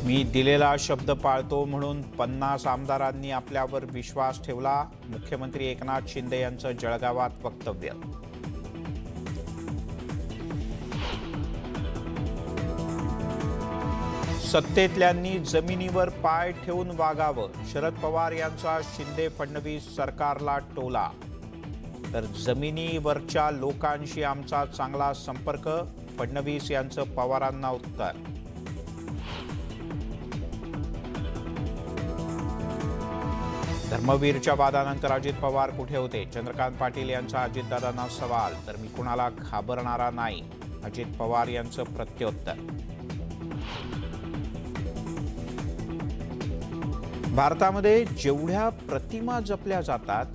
मी दिलेला शब्द पाळतो म्हणून 50 आमदारांनी आपल्यावर विश्वास ठेवला. मुख्यमंत्री एकनाथ शिंदे यांचं जळगावात वक्तव्य. सत्तेतल्यांनी जमिनीवर पाय ठेवून वागावं. शरद पवार यांचा शिंदे फडणवीस सरकारला टोला. तर जमिनीवरच्या लोकांशी आमचा चांगला संपर्क, फडणवीस यांचं पवारांना उत्तर. धर्मवीरच्या वादानंतर अजित पवार कुठे होते? चंद्रकांत पाटील यांचा अजितदादांना सवाल. तर मी कुणाला घाबरणारा नाही, अजित पवार यांचं प्रत्युत्तर. भारतामध्ये जेवढ्या प्रतिमा जपल्या जातात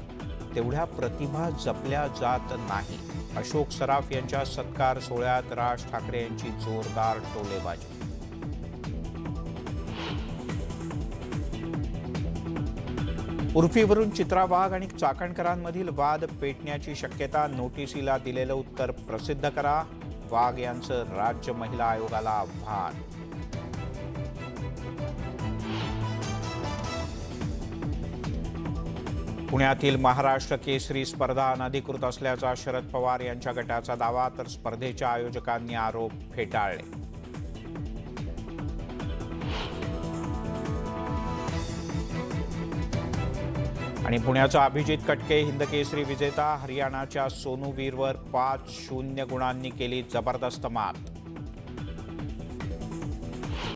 तेवढ्या प्रतिभा जपल्या जात नाही. अशोक सराफ यांच्या सत्कार सोहळ्यात राज ठाकरे यांची जोरदार टोलेबाजी. उर्फीवरून चित्रा वाघ आणि चाकणकरांमधील वाद पेटण्याची शक्यता. नोटिसीला दिलेलं उत्तर प्रसिद्ध करा. वाघ यांचं राज्य महिला आयोगाला आव्हान. पुण्यातील महाराष्ट्र केसरी स्पर्धा अनधिकृत असल्याचा शरद पवार यांच्या गटाचा दावा. तर स्पर्धेच्या आयोजकांनी आरोप फेटाळले. आणि पुण्याचा अभिजित कटके हिंदकेसरी विजेता. हरियाणाच्या सोनू वीरवर 5-0 गुणांनी केली जबरदस्त मात.